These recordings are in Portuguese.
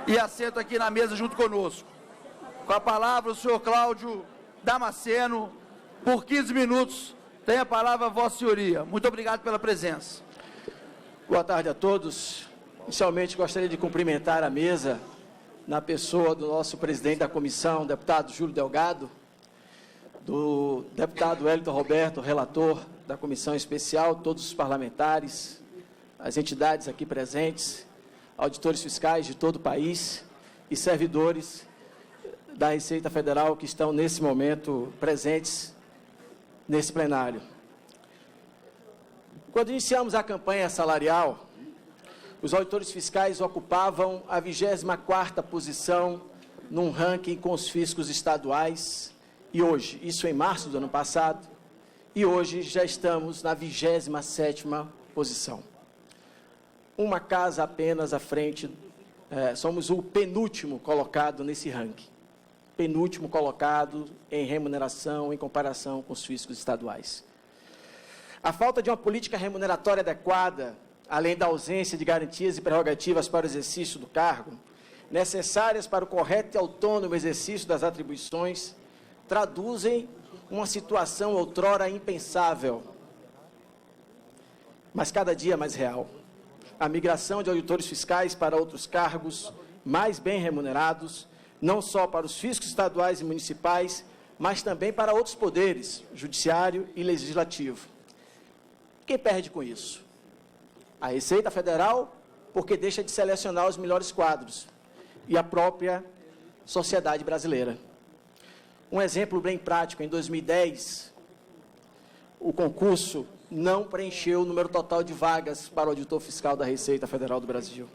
e assento aqui na mesa junto conosco. Com a palavra, o senhor Cláudio Damasceno, por 15 minutos. Tem a palavra, Vossa Senhoria. Muito obrigado pela presença. Boa tarde a todos. Inicialmente, gostaria de cumprimentar a mesa, na pessoa do nosso presidente da comissão, deputado Júlio Delgado, do deputado Wellington Roberto, relator da comissão especial, todos os parlamentares, as entidades aqui presentes, auditores fiscais de todo o país e servidores da Receita Federal que estão, nesse momento, presentes nesse plenário. Quando iniciamos a campanha salarial, os auditores fiscais ocupavam a 24ª posição num ranking com os fiscos estaduais, e hoje, isso em março do ano passado, e hoje já estamos na 27ª posição. Uma casa apenas à frente, somos o penúltimo colocado nesse ranking. Penúltimo colocado em remuneração em comparação com os fiscos estaduais. A falta de uma política remuneratória adequada, além da ausência de garantias e prerrogativas para o exercício do cargo, necessárias para o correto e autônomo exercício das atribuições, traduzem uma situação outrora impensável, mas cada dia mais real. A migração de auditores fiscais para outros cargos mais bem remunerados, não só para os fiscos estaduais e municipais, mas também para outros poderes, judiciário e legislativo. Quem perde com isso? A Receita Federal, porque deixa de selecionar os melhores quadros, e a própria sociedade brasileira. Um exemplo bem prático, em 2010, o concurso não preencheu o número total de vagas para o auditor fiscal da Receita Federal do Brasil.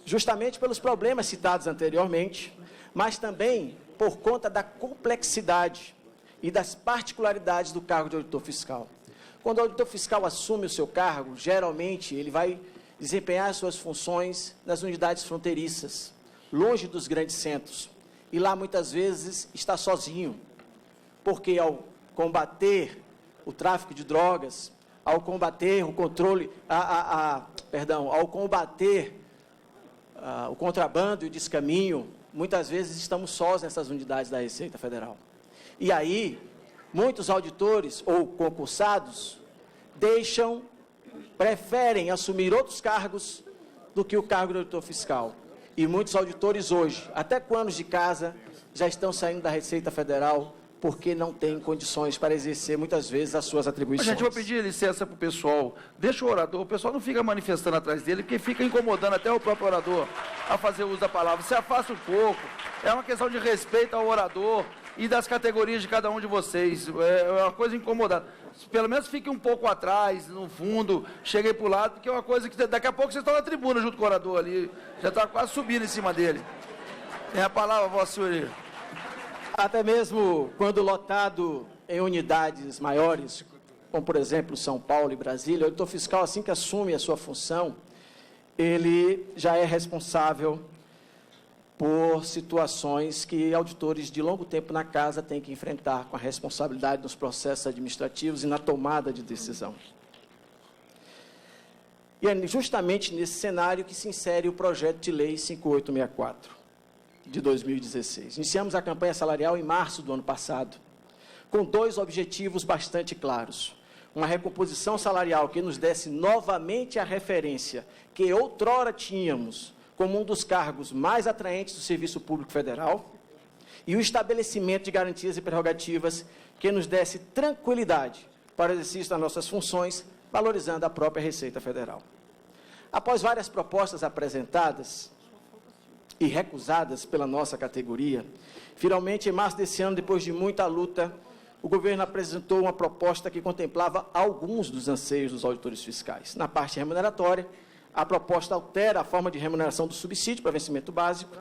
Justamente pelos problemas citados anteriormente, mas também por conta da complexidade e das particularidades do cargo de auditor fiscal. Quando o auditor fiscal assume o seu cargo, geralmente ele vai desempenhar suas funções nas unidades fronteiriças, longe dos grandes centros. E lá, muitas vezes, está sozinho, porque ao combater o tráfico de drogas, ao combater o controle, ao combater o contrabando e o descaminho, muitas vezes estamos sós nessas unidades da Receita Federal. E aí, muitos auditores ou concursados preferem assumir outros cargos do que o cargo de auditor fiscal. E muitos auditores hoje, até com anos de casa, já estão saindo da Receita Federal porque não têm condições para exercer, muitas vezes, as suas atribuições. Gente, vou pedir licença para o pessoal. Deixa o orador, o pessoal não fica manifestando atrás dele, porque fica incomodando até o próprio orador a fazer uso da palavra. Se afasta um pouco. É uma questão de respeito ao orador e das categorias de cada um de vocês. É uma coisa incomodada. Pelo menos fique um pouco atrás, no fundo, cheguei para o lado, porque é uma coisa que daqui a pouco vocês estão na tribuna junto com o orador ali, já está quase subindo em cima dele. Tem a palavra, Vossa Senhoria. Até mesmo quando lotado em unidades maiores, como por exemplo São Paulo e Brasília, o auditor fiscal, assim que assume a sua função, ele já é responsável por situações que auditores de longo tempo na casa têm que enfrentar com a responsabilidade nos processos administrativos e na tomada de decisão. E é justamente nesse cenário que se insere o projeto de lei 5864, de 2016. Iniciamos a campanha salarial em março do ano passado, com dois objetivos bastante claros. Uma recomposição salarial que nos desse novamente a referência que outrora tínhamos como um dos cargos mais atraentes do Serviço Público Federal, e o estabelecimento de garantias e prerrogativas que nos desse tranquilidade para o exercício das nossas funções, valorizando a própria Receita Federal. Após várias propostas apresentadas e recusadas pela nossa categoria, finalmente, em março desse ano, depois de muita luta, o governo apresentou uma proposta que contemplava alguns dos anseios dos auditores fiscais. Na parte remuneratória, a proposta altera a forma de remuneração do subsídio para vencimento básico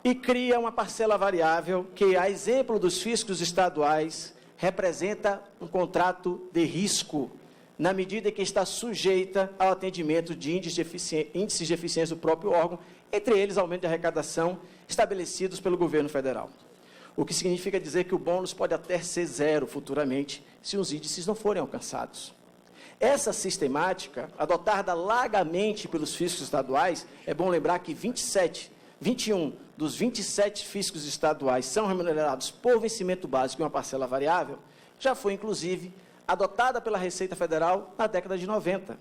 e cria uma parcela variável que, a exemplo dos fiscos estaduais, representa um contrato de risco, na medida que está sujeita ao atendimento de índices de eficiência do próprio órgão, entre eles aumento de arrecadação estabelecidos pelo governo federal. O que significa dizer que o bônus pode até ser zero futuramente, se os índices não forem alcançados. Essa sistemática, adotada largamente pelos fiscos estaduais, é bom lembrar que 21 dos 27 fiscos estaduais são remunerados por vencimento básico e uma parcela variável, já foi, inclusive, adotada pela Receita Federal na década de 90.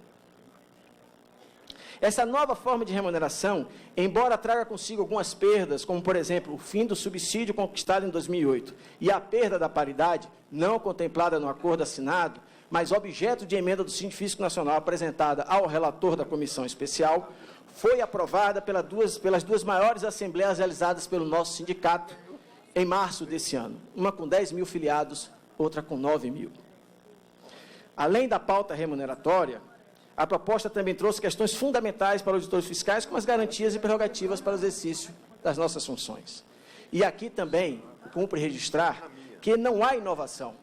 Essa nova forma de remuneração, embora traga consigo algumas perdas, como, por exemplo, o fim do subsídio conquistado em 2008 e a perda da paridade, não contemplada no acordo assinado, mas objeto de emenda do Científico Nacional apresentada ao relator da comissão especial, foi aprovada pelas duas maiores assembleias realizadas pelo nosso sindicato em março desse ano, uma com 10 mil filiados, outra com 9 mil. Além da pauta remuneratória, a proposta também trouxe questões fundamentais para os auditores fiscais, como as garantias e prerrogativas para o exercício das nossas funções. E aqui também cumpre registrar que não há inovação,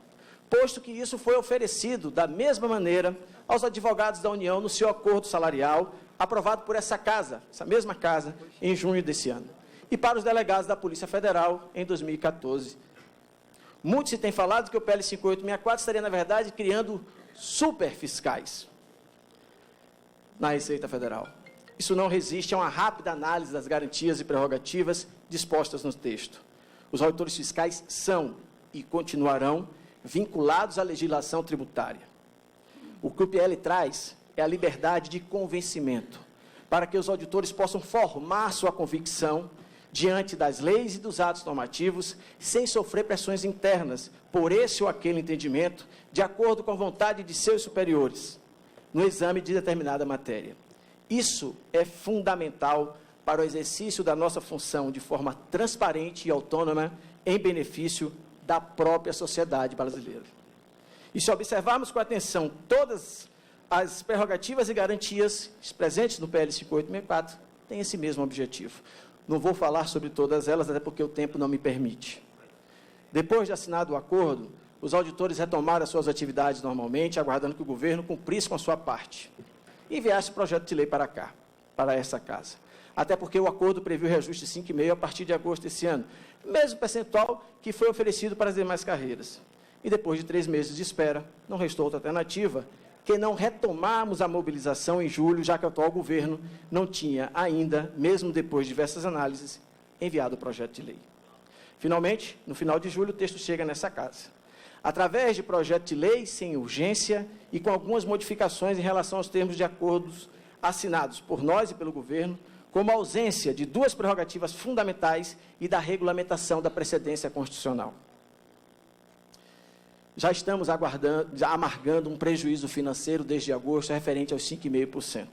posto que isso foi oferecido da mesma maneira aos advogados da União no seu acordo salarial, aprovado por essa mesma casa, em junho desse ano, e para os delegados da Polícia Federal em 2014. Muito se tem falado que o PL 5864 estaria, na verdade, criando superfiscais na Receita Federal. Isso não resiste a uma rápida análise das garantias e prerrogativas dispostas no texto. Os auditores fiscais são e continuarão vinculados à legislação tributária. O que o PL traz é a liberdade de convencimento, para que os auditores possam formar sua convicção diante das leis e dos atos normativos, sem sofrer pressões internas por esse ou aquele entendimento, de acordo com a vontade de seus superiores, no exame de determinada matéria. Isso é fundamental para o exercício da nossa função de forma transparente e autônoma, em benefício da própria sociedade brasileira. E se observarmos com atenção todas as prerrogativas e garantias presentes no PL 5864, têm esse mesmo objetivo. Não vou falar sobre todas elas, até porque o tempo não me permite. Depois de assinado o acordo, os auditores retomaram as suas atividades normalmente, aguardando que o governo cumprisse com a sua parte e enviasse o projeto de lei para cá, para essa casa. Até porque o acordo previu reajuste de 5,5% a partir de agosto desse ano, mesmo percentual que foi oferecido para as demais carreiras. E depois de 3 meses de espera, não restou outra alternativa que não retomarmos a mobilização em julho, já que o atual governo não tinha ainda, mesmo depois de diversas análises, enviado o projeto de lei. Finalmente, no final de julho, o texto chega nessa casa. Através de projeto de lei sem urgência e com algumas modificações em relação aos termos de acordos assinados por nós e pelo governo, como a ausência de 2 prerrogativas fundamentais e da regulamentação da precedência constitucional. Já estamos amargando um prejuízo financeiro desde agosto referente aos 5,5%.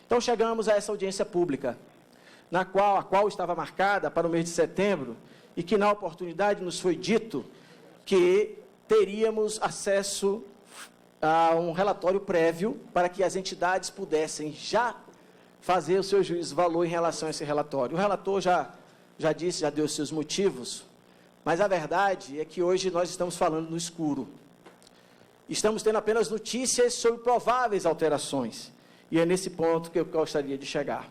Então, chegamos a essa audiência pública, a qual estava marcada para o mês de setembro, e que, na oportunidade, nos foi dito que teríamos acesso a um relatório prévio para que as entidades pudessem já fazer o seu juízo de valor em relação a esse relatório. O relator já deu os seus motivos, mas a verdade é que hoje nós estamos falando no escuro. Estamos tendo apenas notícias sobre prováveis alterações, e é nesse ponto que eu gostaria de chegar.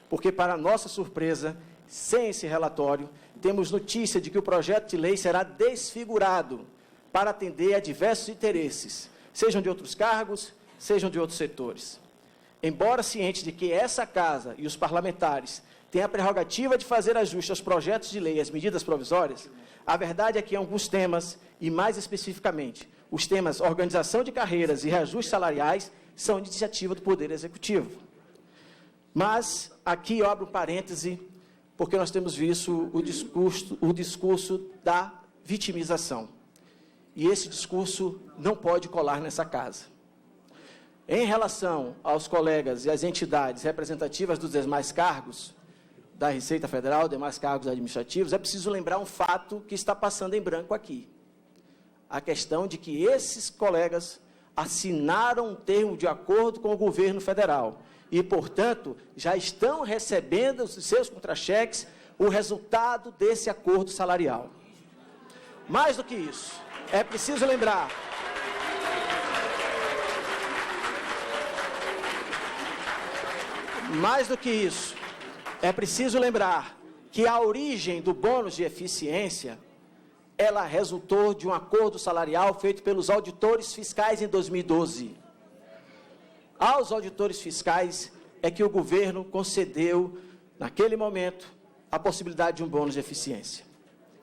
Porque, para nossa surpresa, sem esse relatório, temos notícia de que o projeto de lei será desfigurado para atender a diversos interesses, sejam de outros cargos, sejam de outros setores. Embora ciente de que essa casa e os parlamentares têm a prerrogativa de fazer ajustes aos projetos de lei e às medidas provisórias, a verdade é que em alguns temas, e mais especificamente, os temas organização de carreiras e reajustes salariais, são de iniciativa do Poder Executivo. Mas, aqui eu abro um parêntese, porque nós temos visto o discurso da vitimização. E esse discurso não pode colar nessa casa. Em relação aos colegas e às entidades representativas dos demais cargos da Receita Federal, demais cargos administrativos, é preciso lembrar um fato que está passando em branco aqui. A questão de que esses colegas assinaram um termo de acordo com o governo federal e, portanto, já estão recebendo os seus contra-cheques o resultado desse acordo salarial. Mais do que isso, é preciso lembrar que a origem do bônus de eficiência, ela resultou de um acordo salarial feito pelos auditores fiscais em 2012. aos auditores fiscais é que o governo concedeu, naquele momento, a possibilidade de um bônus de eficiência.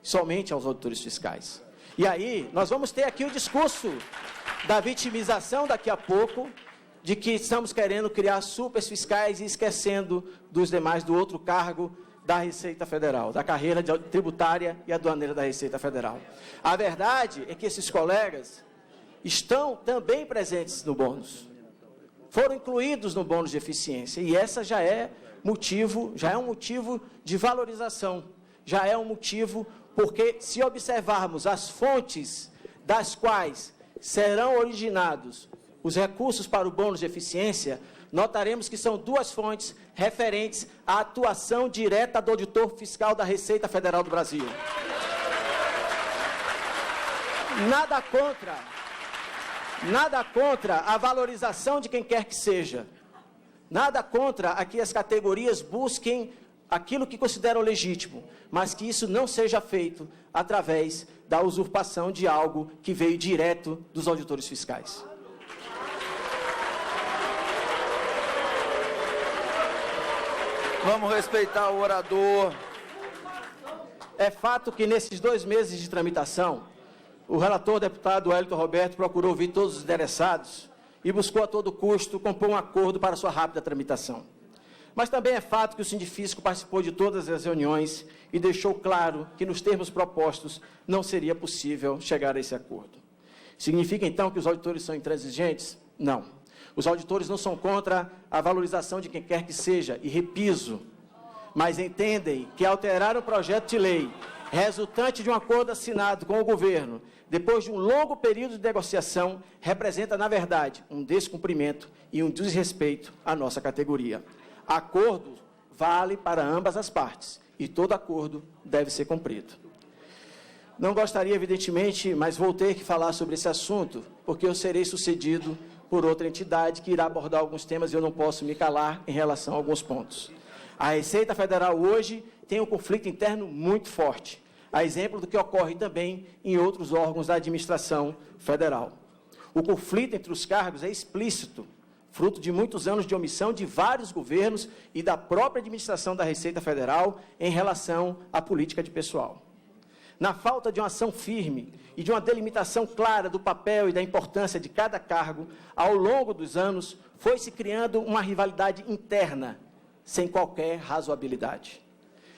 Somente aos auditores fiscais. E aí, nós vamos ter aqui o discurso da vitimização daqui a pouco, de que estamos querendo criar supers fiscais e esquecendo dos demais, do outro cargo da Receita Federal, da carreira tributária e aduaneira da Receita Federal. A verdade é que esses colegas estão também presentes no bônus. Foram incluídos no bônus de eficiência, e essa já é um motivo de valorização, já é um motivo, porque se observarmos as fontes das quais serão originados os recursos para o bônus de eficiência, notaremos que são duas fontes referentes à atuação direta do auditor fiscal da Receita Federal do Brasil. Nada contra a valorização de quem quer que seja. Nada contra a que as categorias busquem aquilo que consideram legítimo, mas que isso não seja feito através da usurpação de algo que veio direto dos auditores fiscais. Vamos respeitar o orador. É fato que nesses 2 meses de tramitação, o relator, deputado Wellington Roberto, procurou ouvir todos os interessados e buscou a todo custo compor um acordo para sua rápida tramitação. Mas também é fato que o Sindifisco participou de todas as reuniões e deixou claro que, nos termos propostos, não seria possível chegar a esse acordo. Significa, então, que os auditores são intransigentes? Não. Os auditores não são contra a valorização de quem quer que seja, e repiso, mas entendem que alterar um projeto de lei resultante de um acordo assinado com o governo, depois de um longo período de negociação, representa, na verdade, um descumprimento e um desrespeito à nossa categoria. Acordo vale para ambas as partes, e todo acordo deve ser cumprido. Não gostaria, evidentemente, mas vou ter que falar sobre esse assunto, porque eu serei sucedido por outra entidade que irá abordar alguns temas e eu não posso me calar em relação a alguns pontos. A Receita Federal hoje tem um conflito interno muito forte, a exemplo do que ocorre também em outros órgãos da administração federal. O conflito entre os cargos é explícito, fruto de muitos anos de omissão de vários governos e da própria administração da Receita Federal em relação à política de pessoal. Na falta de uma ação firme e de uma delimitação clara do papel e da importância de cada cargo, ao longo dos anos, foi-se criando uma rivalidade interna, sem qualquer razoabilidade.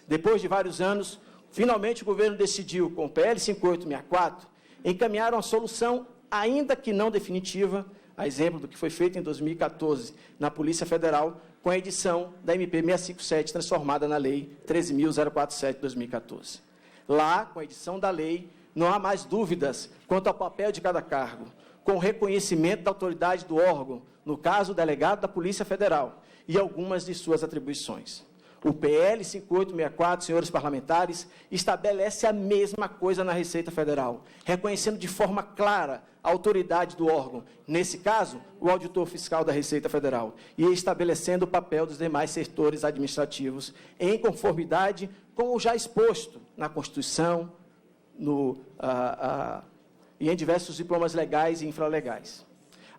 Depois de vários anos, finalmente o governo decidiu, com o PL 5864, encaminhar uma solução, ainda que não definitiva, a exemplo do que foi feito em 2014 na Polícia Federal, com a edição da MP 657, transformada na Lei 13.047 de 2014. Lá, com a edição da lei, não há mais dúvidas quanto ao papel de cada cargo, com o reconhecimento da autoridade do órgão, no caso, o delegado da Polícia Federal, e algumas de suas atribuições. O PL 5864, senhores parlamentares, estabelece a mesma coisa na Receita Federal, reconhecendo de forma clara a autoridade do órgão, nesse caso, o auditor fiscal da Receita Federal, e estabelecendo o papel dos demais setores administrativos, em conformidade com o já exposto na Constituição e em diversos diplomas legais e infralegais.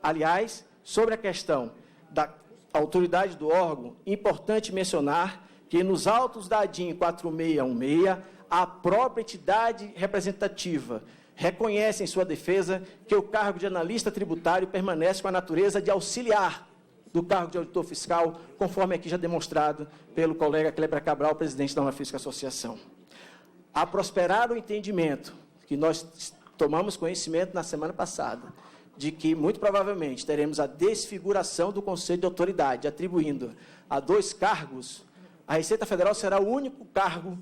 Aliás, sobre a questão da autoridade do órgão, importante mencionar que nos autos da ADIM 4616, a própria entidade representativa reconhece em sua defesa que o cargo de analista tributário permanece com a natureza de auxiliar do cargo de auditor fiscal, conforme aqui já demonstrado pelo colega Kleber Cabral, presidente da Unafisco Associação. A prosperar o entendimento, que nós tomamos conhecimento na semana passada, de que, muito provavelmente, teremos a desfiguração do Conselho de Autoridade, atribuindo a 2 cargos, a Receita Federal será o único cargo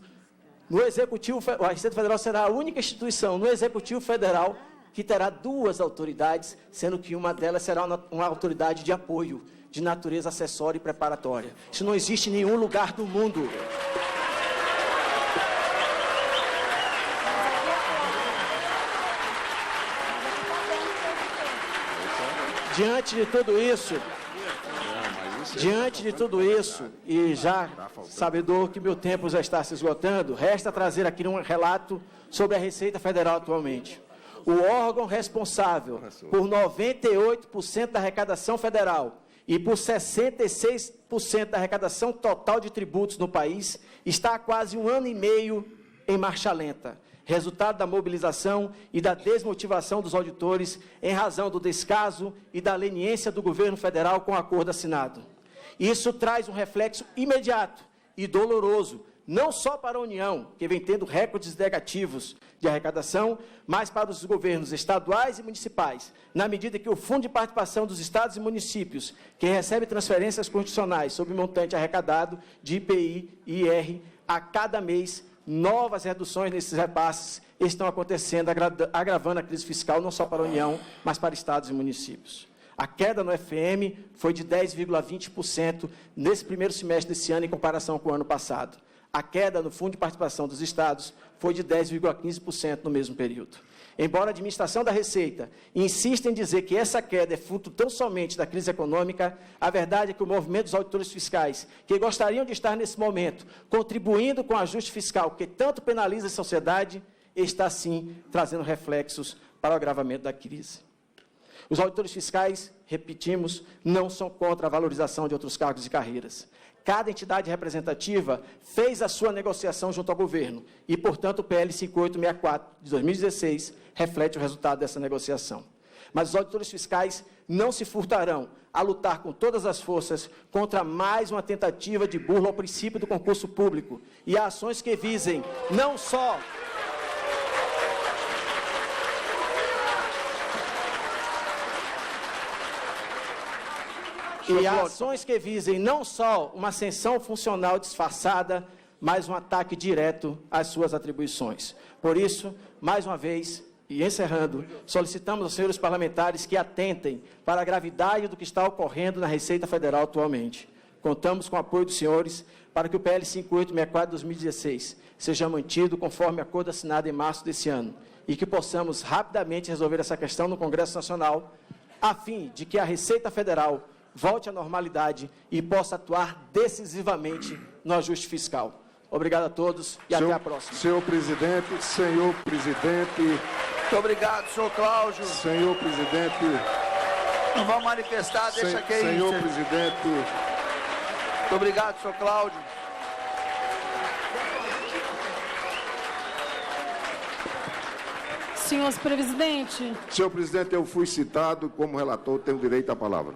no Executivo, a Receita Federal será a única instituição no Executivo Federal que terá 2 autoridades, sendo que uma delas será uma autoridade de apoio, de natureza acessória e preparatória. Isso não existe em nenhum lugar do mundo. Diante de tudo isso, e já sabedor que meu tempo já está se esgotando, resta trazer aqui um relato sobre a Receita Federal atualmente. O órgão responsável por 98% da arrecadação federal e por 66% da arrecadação total de tributos no país, está há quase 1 ano e meio em marcha lenta, resultado da mobilização e da desmotivação dos auditores em razão do descaso e da leniência do governo federal com o acordo assinado. Isso traz um reflexo imediato e doloroso, não só para a União, que vem tendo recordes negativos de arrecadação, mas para os governos estaduais e municipais, na medida que o Fundo de Participação dos Estados e Municípios, que recebe transferências constitucionais sobre o montante arrecadado de IPI e IR, a cada mês, novas reduções nesses repasses estão acontecendo, agravando a crise fiscal não só para a União, mas para estados e municípios. A queda no FM foi de 10,20% nesse primeiro semestre desse ano em comparação com o ano passado. A queda no Fundo de Participação dos Estados foi de 10,15% no mesmo período. Embora a administração da Receita insista em dizer que essa queda é fruto tão somente da crise econômica, a verdade é que o movimento dos auditores fiscais, que gostariam de estar nesse momento contribuindo com o ajuste fiscal que tanto penaliza a sociedade, está sim trazendo reflexos para o agravamento da crise. Os auditores fiscais, repetimos, não são contra a valorização de outros cargos e carreiras. Cada entidade representativa fez a sua negociação junto ao governo e, portanto, o PL 5864 de 2016 reflete o resultado dessa negociação. Mas os auditores fiscais não se furtarão a lutar com todas as forças contra mais uma tentativa de burla ao princípio do concurso público e a ações que visem não só uma ascensão funcional disfarçada, mas um ataque direto às suas atribuições. Por isso, mais uma vez, e encerrando, solicitamos aos senhores parlamentares que atentem para a gravidade do que está ocorrendo na Receita Federal atualmente. Contamos com o apoio dos senhores para que o PL 5864 de 2016 seja mantido conforme acordo assinado em março desse ano e que possamos rapidamente resolver essa questão no Congresso Nacional, a fim de que a Receita Federal volte à normalidade e possa atuar decisivamente no ajuste fiscal. Obrigado a todos e até a próxima. Senhor presidente. Muito obrigado, senhor Cláudio. Senhor presidente. Não vão manifestar, deixa que é isso. Senhor presidente. Muito obrigado, senhor Cláudio. Senhor presidente. Senhor presidente, eu fui citado como relator, tenho direito à palavra.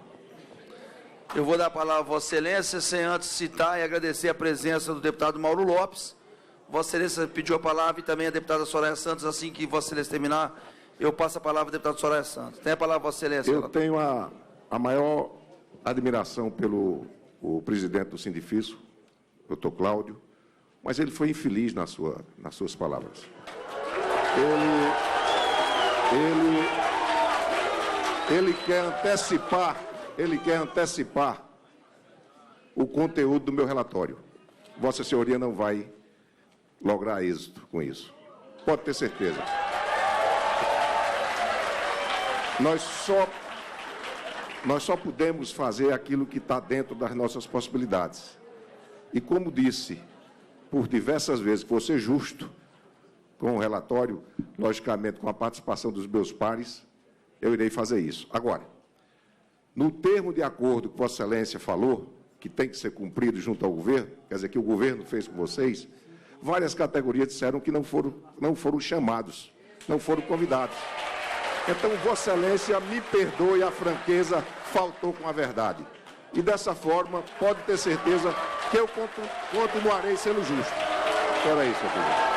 Eu vou dar a palavra a Vossa Excelência, sem antes citar e agradecer a presença do deputado Mauro Lopes. Vossa Excelência pediu a palavra e também a deputada Soraya Santos. Assim que Vossa Excelência terminar, eu passo a palavra ao deputado Soraya Santos. Tem a palavra, Vossa Excelência. Eu tenho a maior admiração pelo presidente do Sindifisco, doutor Cláudio, mas ele foi infeliz nas suas palavras. Ele quer antecipar o conteúdo do meu relatório. Vossa Senhoria não vai lograr êxito com isso. Pode ter certeza. Nós só podemos fazer aquilo que está dentro das nossas possibilidades. E como disse por diversas vezes, que vou ser justo com o relatório, logicamente com a participação dos meus pares, eu irei fazer isso. Agora, no termo de acordo que Vossa Excelência falou, que tem que ser cumprido junto ao governo, quer dizer, que o governo fez com vocês, várias categorias disseram que não foram chamados, não foram convidados. Então, Vossa Excelência, me perdoe, a franqueza faltou com a verdade. E dessa forma, pode ter certeza que eu continuarei sendo justo. Era isso, senhor presidente.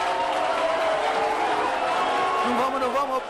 Não vamos.